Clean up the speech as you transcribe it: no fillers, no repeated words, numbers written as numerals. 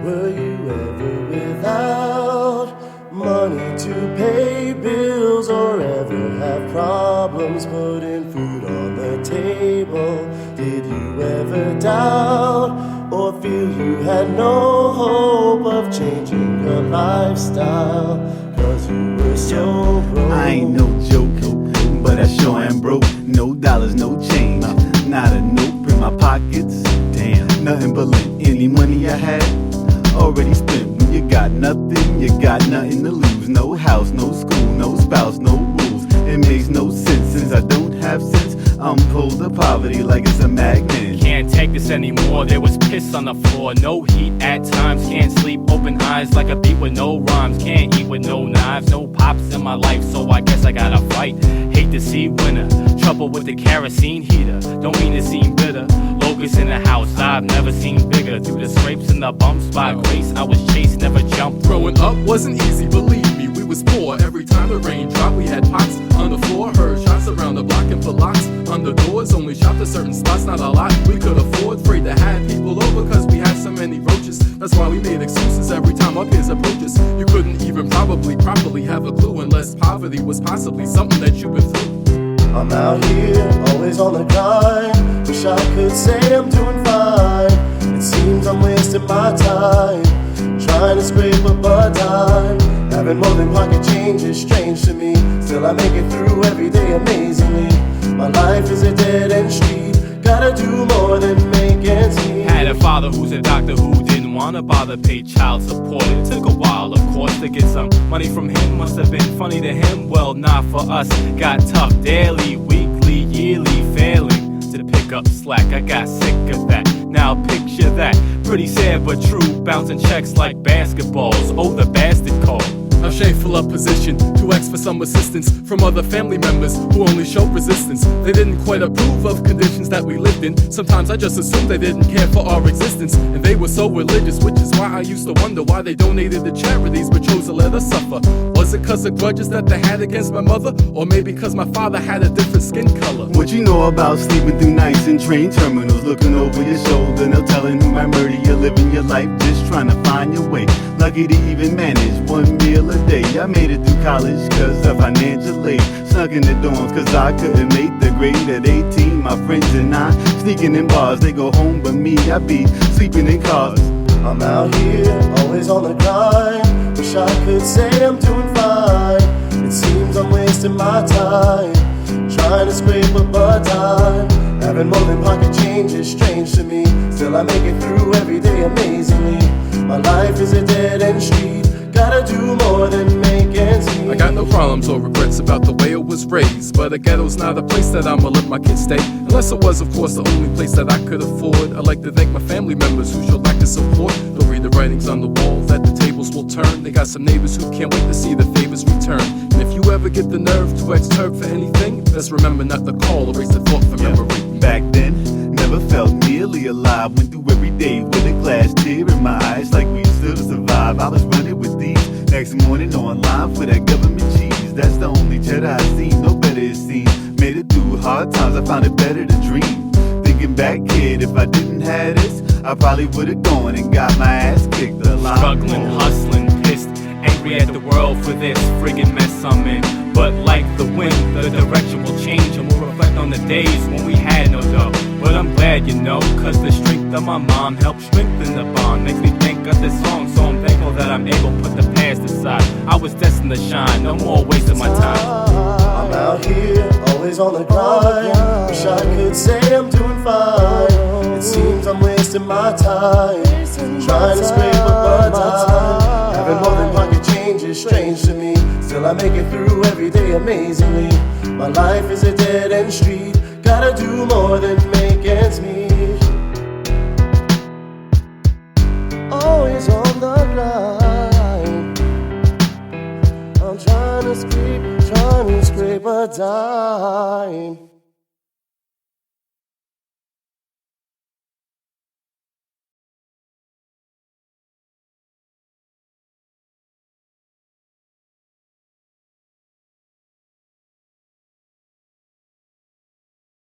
Were you ever without money to pay bills, or ever have problems putting food on the table? Did you ever doubt or feel you had no hope of changing your lifestyle? 'Cause you were so broke. I ain't no joke, but I sure am broke. No dollars, no change, not a note in my pockets. Damn, nothing but lint. Any money I had already spent. When you got nothing, you got nothing to lose. No house, no school, no spouse, no rules. It makes no sense since I don't have sense. I'm pulled to poverty like it's a magnet. Can't take this anymore, there was piss on the floor. No heat at times, can't sleep, open eyes like a beat with no rhymes. Can't eat with no knives, no pops in my life, so I guess I gotta fight. Hate to see winter, trouble with the kerosene heater. Don't mean to seem bitter, locusts in the house, I've never seen bigger. Through the scrapes and the bumps, by grace I was chased, never jumped. Growing up wasn't easy, believe me, we was poor. Every time the rain dropped, we had pots on the floor. Heard shots around the block and for locks on the doors. Only shopped at certain spots, not a lot we could afford. Afraid to have people over cause we had so many roaches. That's why we made excuses every time our peers approach us. You couldn't even probably properly have a clue unless poverty was possibly something that you've been through. I'm out here, always on the grind. Wish I could say I'm doing fine. It seems I'm wasting my time, trying to scrape up a dime. Having more than pocket change is strange to me. Still I make it through every day amazingly. My life is a dead-end street. Gotta do more than make ends meet. Had a father who's a doctor who didn't wanna bother pay child support. It took a while, of course, to get some money from him. Must have been funny to him, well, not for us. Got tough daily, weekly, yearly, failing to pick up slack. I got sick of that, now picture that. Pretty sad but true, bouncing checks like basketballs. Oh, the bastard called. A shameful up position to ask for some assistance from other family members who only showed resistance. They didn't quite approve of conditions that we lived in. Sometimes I just assumed they didn't care for our existence, and they were so religious, which is why I used to wonder why they donated to charities but chose to let us suffer. Was it cause of grudges that they had against my mother, or maybe cause my father had a different skin color? What you know about sleeping through nights in train terminals, looking over your shoulder, no telling who might murder you, living your life just trying to find your way. Lucky to even manage one meal a day. I made it through college cause of financial aid. Snuck in the dorms cause I couldn't make the grade at 18. My friends and I sneaking in bars, they go home but me, I be sleeping in cars. I'm out here, always on the grind. Wish I could say I'm doing fine. It seems I'm wasting my time, trying to scrape up a dime. Having more than pocket change is strange to me. Still I make it through every day amazingly. My life is a dead-end street. Gotta do more than make ends meet. I got no problems or regrets about the way it was raised, but a ghetto's not a place that I'ma let my kids stay, unless it was, of course, the only place that I could afford. I'd like to thank my family members who showed lack of support. Don't read the writings on the wall that the tables will turn. They got some neighbors who can't wait to see the favors return. And if you ever get the nerve to ask Turk for anything, let's remember not to call, erase the thought from memory. Back then, never felt nearly alive. Went through every day with a glass tear in my eyes, like we still survive. I was running with these. Next morning online for that government cheese. That's the only cheddar I seen, no better it seemed. Made it through hard times, I found it better to dream. Thinking back, kid, if I didn't have this, I probably would've gone and got my ass kicked a lot. Struggling, hustling, pissed, angry at the world for this friggin' mess I'm in. But like the wind, the direction will change, and we'll reflect on the days when we had no dough. But I'm glad, you know, cause the strength of my mom helped strengthen the bond. Makes me think of this song, so I'm thankful that I'm able to put the past aside. I was destined to shine, no more wasting my time. I'm out here, always on the grind. Wish I could say I'm doing fine. It seems I'm wasting my time, trying to scrape up a dime. Having more than pocket change is strange to me. Still I make it through every day amazingly. My life is a dead-end street. Gotta do more than make